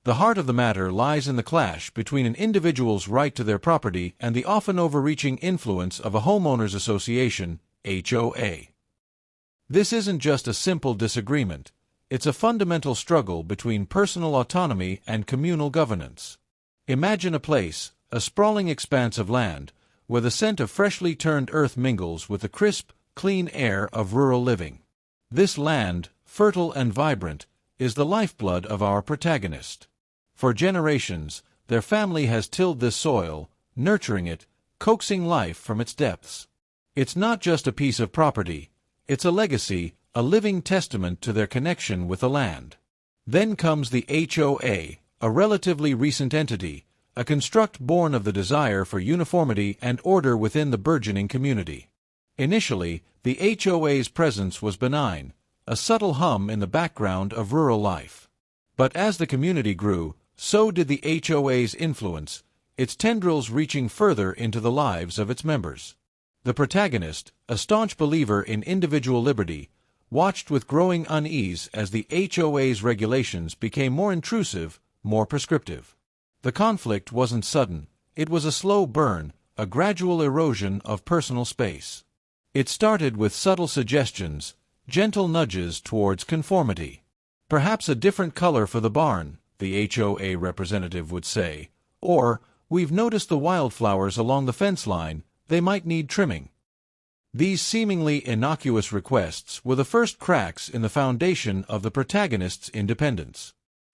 The heart of the matter lies in the clash between an individual's right to their property and the often overreaching influence of a homeowners association, HOA. This isn't just a simple disagreement. It's a fundamental struggle between personal autonomy and communal governance. Imagine a place, a sprawling expanse of land, where the scent of freshly turned earth mingles with the crisp, clean air of rural living. This land, fertile and vibrant, is the lifeblood of our protagonist. For generations, their family has tilled this soil, nurturing it, coaxing life from its depths. It's not just a piece of property, it's a legacy, a living testament to their connection with the land. Then comes the HOA, a relatively recent entity, a construct born of the desire for uniformity and order within the burgeoning community. Initially, the HOA's presence was benign, a subtle hum in the background of rural life. But as the community grew, so did the HOA's influence, its tendrils reaching further into the lives of its members. The protagonist, a staunch believer in individual liberty, watched with growing unease as the HOA's regulations became more intrusive, more prescriptive. The conflict wasn't sudden, it was a slow burn, a gradual erosion of personal space. It started with subtle suggestions, gentle nudges towards conformity. Perhaps a different color for the barn, the HOA representative would say, or, we've noticed the wildflowers along the fence line, they might need trimming. These seemingly innocuous requests were the first cracks in the foundation of the protagonist's independence.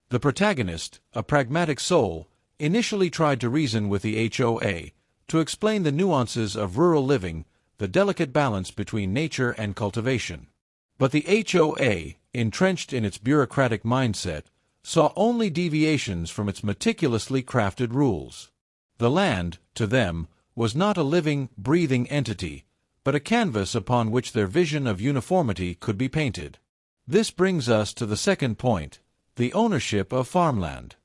The protagonist, a pragmatic soul, initially tried to reason with the HOA, to explain the nuances of rural living, the delicate balance between nature and cultivation. But the HOA, entrenched in its bureaucratic mindset, saw only deviations from its meticulously crafted rules. The land, to them, was not a living, breathing entity, but a canvas upon which their vision of uniformity could be painted. This brings us to the second point, the ownership of farmland.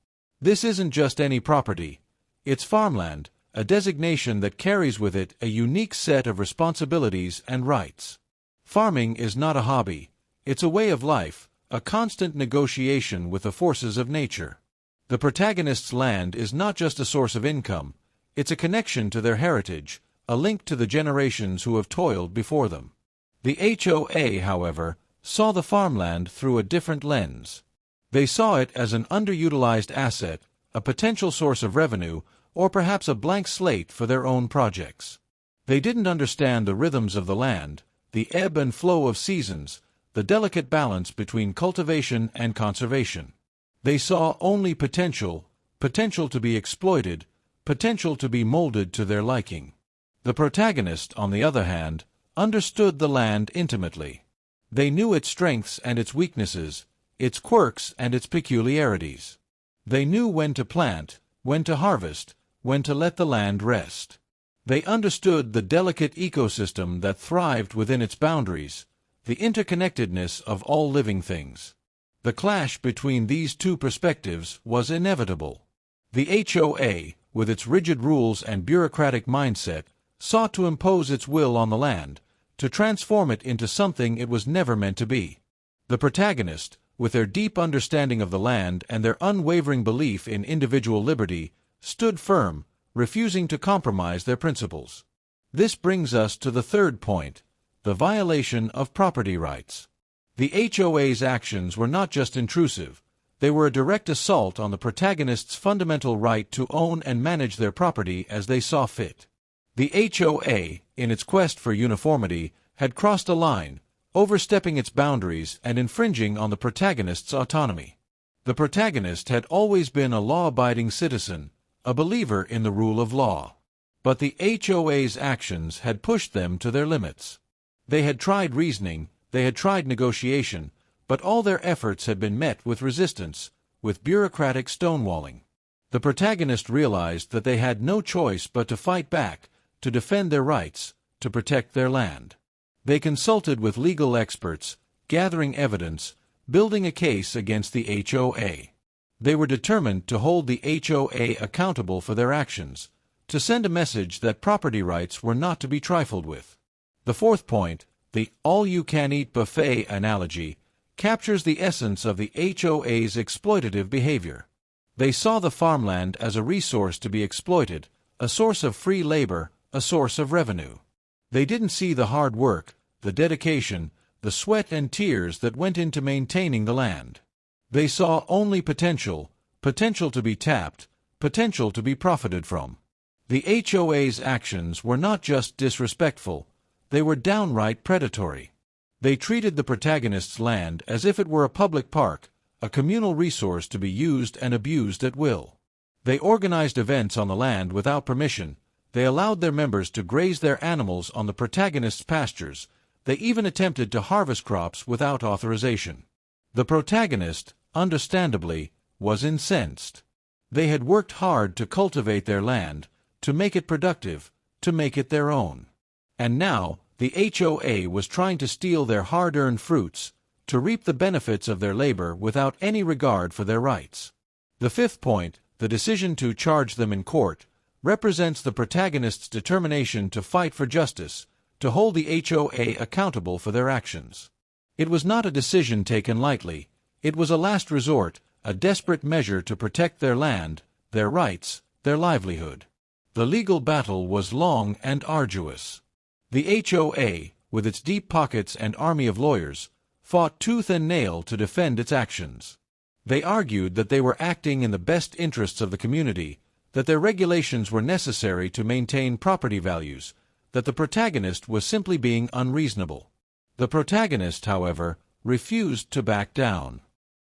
This isn't just any property. It's farmland, a designation that carries with it a unique set of responsibilities and rights. Farming is not a hobby. It's a way of life, a constant negotiation with the forces of nature. The protagonist's land is not just a source of income, it's a connection to their heritage, a link to the generations who have toiled before them. The HOA, however, saw the farmland through a different lens. They saw it as an underutilized asset, a potential source of revenue, or perhaps a blank slate for their own projects. They didn't understand the rhythms of the land, the ebb and flow of seasons, the delicate balance between cultivation and conservation. They saw only potential, potential to be exploited, potential to be molded to their liking. The protagonist, on the other hand, understood the land intimately. They knew its strengths and its weaknesses, its quirks and its peculiarities. They knew when to plant, when to harvest, when to let the land rest. They understood the delicate ecosystem that thrived within its boundaries, the interconnectedness of all living things. The clash between these two perspectives was inevitable. The HOA, with its rigid rules and bureaucratic mindset, sought to impose its will on the land, to transform it into something it was never meant to be. The protagonist, with their deep understanding of the land and their unwavering belief in individual liberty, stood firm, refusing to compromise their principles. This brings us to the third point, the violation of property rights. The HOA's actions were not just intrusive, they were a direct assault on the protagonist's fundamental right to own and manage their property as they saw fit. The HOA, in its quest for uniformity, had crossed a line, overstepping its boundaries and infringing on the protagonist's autonomy. The protagonist had always been a law-abiding citizen, a believer in the rule of law. But the HOA's actions had pushed them to their limits. They had tried reasoning, they had tried negotiation, but all their efforts had been met with resistance, with bureaucratic stonewalling. The protagonist realized that they had no choice but to fight back, to defend their rights, to protect their land. They consulted with legal experts, gathering evidence, building a case against the HOA. They were determined to hold the HOA accountable for their actions, to send a message that property rights were not to be trifled with. The fourth point, the all-you-can-eat buffet analogy, captures the essence of the HOA's exploitative behavior. They saw the farmland as a resource to be exploited, a source of free labor, a source of revenue. They didn't see the hard work, the dedication, the sweat and tears that went into maintaining the land. They saw only potential, potential to be tapped, potential to be profited from. The HOA's actions were not just disrespectful, they were downright predatory. They treated the protagonist's land as if it were a public park, a communal resource to be used and abused at will. They organized events on the land without permission. They allowed their members to graze their animals on the protagonist's pastures. They even attempted to harvest crops without authorization. The protagonist, understandably, was incensed. They had worked hard to cultivate their land, to make it productive, to make it their own. And now, the HOA was trying to steal their hard-earned fruits, to reap the benefits of their labor without any regard for their rights. The fifth point, the decision to charge them in court, represents the protagonist's determination to fight for justice, to hold the HOA accountable for their actions. It was not a decision taken lightly. It was a last resort, a desperate measure to protect their land, their rights, their livelihood. The legal battle was long and arduous. The HOA, with its deep pockets and army of lawyers, fought tooth and nail to defend its actions. They argued that they were acting in the best interests of the community, that their regulations were necessary to maintain property values, that the protagonist was simply being unreasonable. The protagonist, however, refused to back down.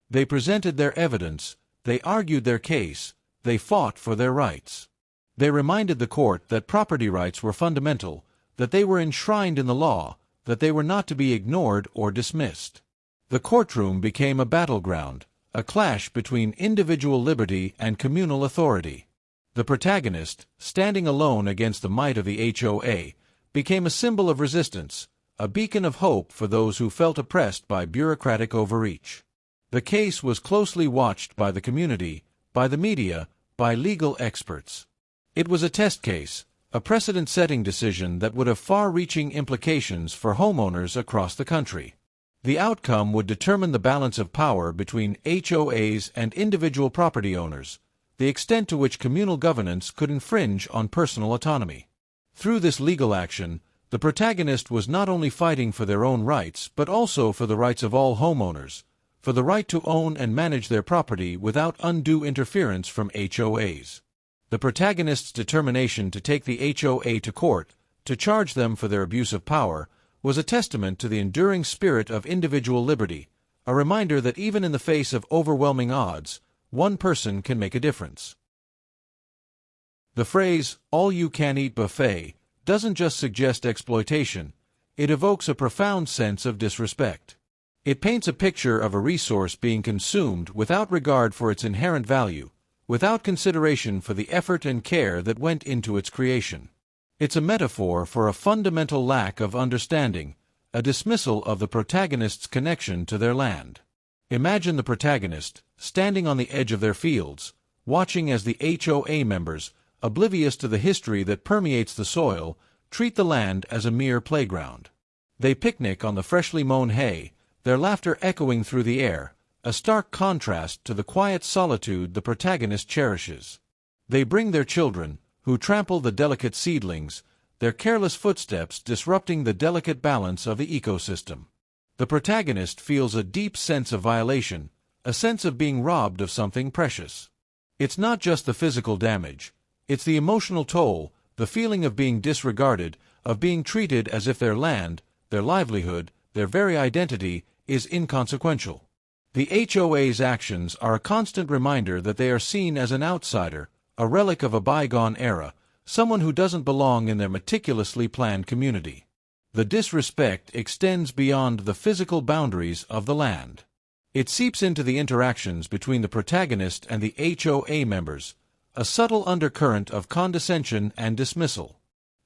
They presented their evidence, they argued their case, they fought for their rights. They reminded the court that property rights were fundamental, that they were enshrined in the law, that they were not to be ignored or dismissed. The courtroom became a battleground, a clash between individual liberty and communal authority. The protagonist, standing alone against the might of the HOA, became a symbol of resistance, a beacon of hope for those who felt oppressed by bureaucratic overreach. The case was closely watched by the community, by the media, by legal experts. It was a test case, a precedent-setting decision that would have far-reaching implications for homeowners across the country. The outcome would determine the balance of power between HOAs and individual property owners, the extent to which communal governance could infringe on personal autonomy. Through this legal action, the protagonist was not only fighting for their own rights, but also for the rights of all homeowners, for the right to own and manage their property without undue interference from HOAs. The protagonist's determination to take the HOA to court, to charge them for their abuse of power, was a testament to the enduring spirit of individual liberty, a reminder that even in the face of overwhelming odds, one person can make a difference. The phrase, all-you-can-eat buffet, doesn't just suggest exploitation, it evokes a profound sense of disrespect. It paints a picture of a resource being consumed without regard for its inherent value, without consideration for the effort and care that went into its creation. It's a metaphor for a fundamental lack of understanding, a dismissal of the protagonist's connection to their land. Imagine the protagonist, standing on the edge of their fields, watching as the HOA members, oblivious to the history that permeates the soil, treat the land as a mere playground. They picnic on the freshly mown hay, their laughter echoing through the air, a stark contrast to the quiet solitude the protagonist cherishes. They bring their children, who trample the delicate seedlings, their careless footsteps disrupting the delicate balance of the ecosystem. The protagonist feels a deep sense of violation, a sense of being robbed of something precious. It's not just the physical damage, it's the emotional toll, the feeling of being disregarded, of being treated as if their land, their livelihood, their very identity, is inconsequential. The HOA's actions are a constant reminder that they are seen as an outsider, a relic of a bygone era, someone who doesn't belong in their meticulously planned community. The disrespect extends beyond the physical boundaries of the land. It seeps into the interactions between the protagonist and the HOA members, a subtle undercurrent of condescension and dismissal.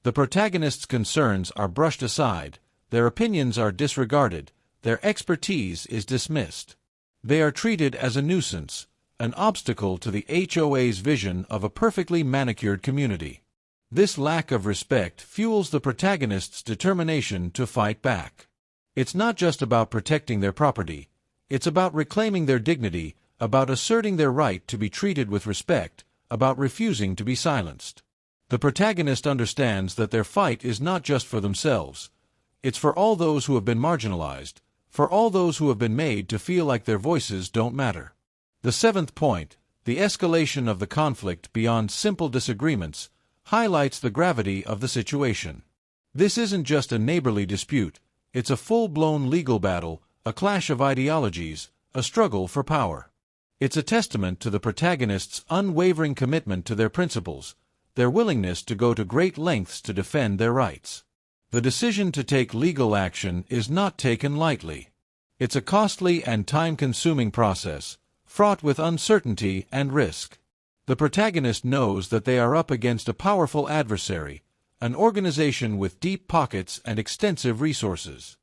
The protagonist's concerns are brushed aside, their opinions are disregarded, their expertise is dismissed. They are treated as a nuisance, an obstacle to the HOA's vision of a perfectly manicured community. This lack of respect fuels the protagonist's determination to fight back. It's not just about protecting their property, it's about reclaiming their dignity, about asserting their right to be treated with respect, about refusing to be silenced. The protagonist understands that their fight is not just for themselves. It's for all those who have been marginalized, for all those who have been made to feel like their voices don't matter. The seventh point, the escalation of the conflict beyond simple disagreements, highlights the gravity of the situation. This isn't just a neighborly dispute, it's a full-blown legal battle, a clash of ideologies, a struggle for power. It's a testament to the protagonist's unwavering commitment to their principles, their willingness to go to great lengths to defend their rights. The decision to take legal action is not taken lightly. It's a costly and time-consuming process, fraught with uncertainty and risk. The protagonist knows that they are up against a powerful adversary, an organization with deep pockets and extensive resources.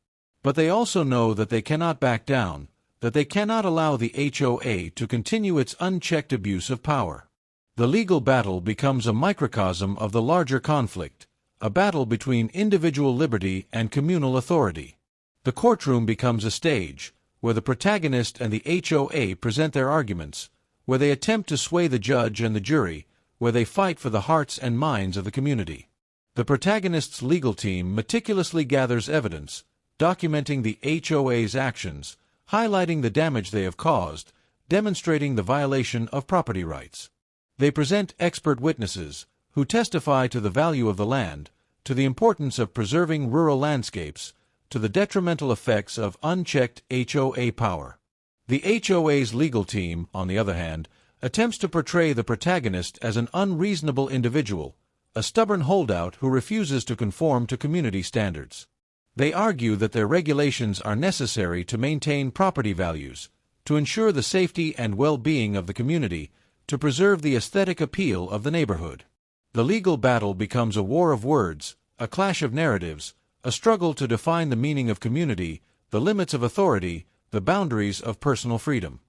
But they also know that they cannot back down, that they cannot allow the HOA to continue its unchecked abuse of power. The legal battle becomes a microcosm of the larger conflict, a battle between individual liberty and communal authority. The courtroom becomes a stage, where the protagonist and the HOA present their arguments, where they attempt to sway the judge and the jury, where they fight for the hearts and minds of the community. The protagonist's legal team meticulously gathers evidence, documenting the HOA's actions, highlighting the damage they have caused, demonstrating the violation of property rights. They present expert witnesses, who testify to the value of the land, to the importance of preserving rural landscapes, to the detrimental effects of unchecked HOA power. The HOA's legal team, on the other hand, attempts to portray the protagonist as an unreasonable individual, a stubborn holdout who refuses to conform to community standards. They argue that their regulations are necessary to maintain property values, to ensure the safety and well-being of the community, to preserve the aesthetic appeal of the neighborhood. The legal battle becomes a war of words, a clash of narratives, a struggle to define the meaning of community, the limits of authority, the boundaries of personal freedom.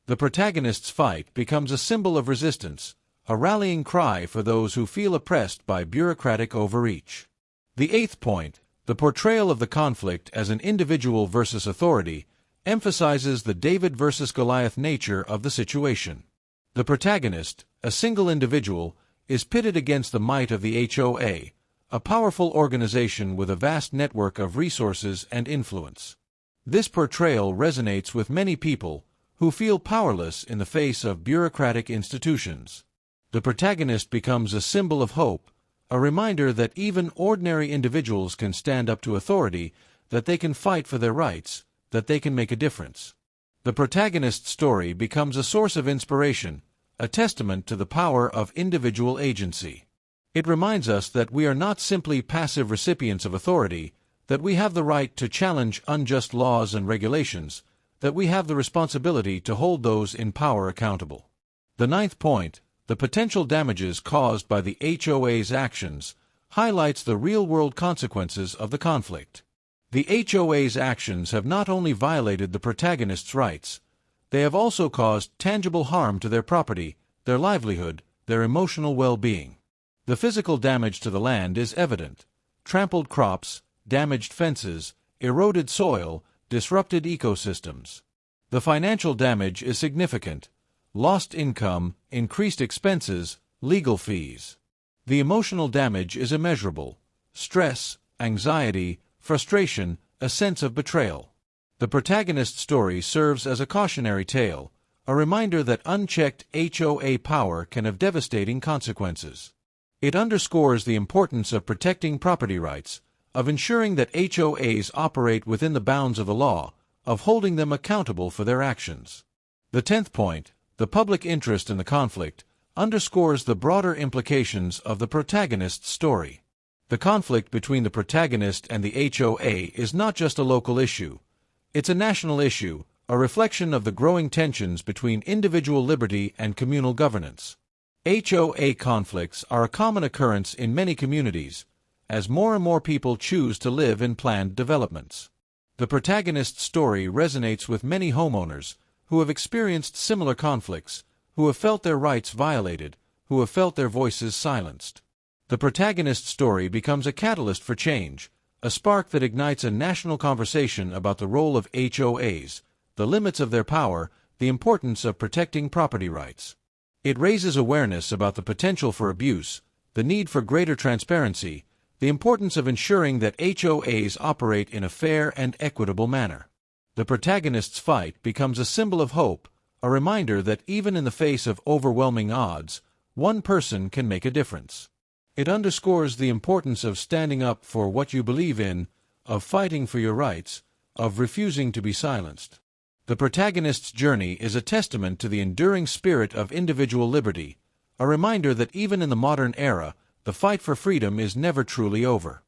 The protagonist's fight becomes a symbol of resistance, a rallying cry for those who feel oppressed by bureaucratic overreach. The eighth point, the portrayal of the conflict as an individual versus authority, emphasizes the David versus Goliath nature of the situation. The protagonist, a single individual, is pitted against the might of the HOA, a powerful organization with a vast network of resources and influence. This portrayal resonates with many people who feel powerless in the face of bureaucratic institutions. The protagonist becomes a symbol of hope, a reminder that even ordinary individuals can stand up to authority, that they can fight for their rights, that they can make a difference. The protagonist's story becomes a source of inspiration, a testament to the power of individual agency. It reminds us that we are not simply passive recipients of authority, that we have the right to challenge unjust laws and regulations, that we have the responsibility to hold those in power accountable. The ninth point, the potential damages caused by the HOA's actions, highlights the real-world consequences of the conflict. The HOA's actions have not only violated the protagonist's rights, they have also caused tangible harm to their property, their livelihood, their emotional well-being. The physical damage to the land is evident: trampled crops, damaged fences, eroded soil, disrupted ecosystems. The financial damage is significant: lost income, increased expenses, legal fees. The emotional damage is immeasurable: stress, anxiety, frustration, a sense of betrayal. The protagonist's story serves as a cautionary tale, a reminder that unchecked HOA power can have devastating consequences. It underscores the importance of protecting property rights, of ensuring that HOAs operate within the bounds of the law, of holding them accountable for their actions. The 10th point, the public interest in the conflict, underscores the broader implications of the protagonist's story. The conflict between the protagonist and the HOA is not just a local issue. It's a national issue, a reflection of the growing tensions between individual liberty and communal governance. HOA conflicts are a common occurrence in many communities, as more and more people choose to live in planned developments. The protagonist's story resonates with many homeowners who have experienced similar conflicts, who have felt their rights violated, who have felt their voices silenced. The protagonist's story becomes a catalyst for change, a spark that ignites a national conversation about the role of HOAs, the limits of their power, the importance of protecting property rights. It raises awareness about the potential for abuse, the need for greater transparency, the importance of ensuring that HOAs operate in a fair and equitable manner. The protagonist's fight becomes a symbol of hope, a reminder that even in the face of overwhelming odds, one person can make a difference. It underscores the importance of standing up for what you believe in, of fighting for your rights, of refusing to be silenced. The protagonist's journey is a testament to the enduring spirit of individual liberty, a reminder that even in the modern era, the fight for freedom is never truly over.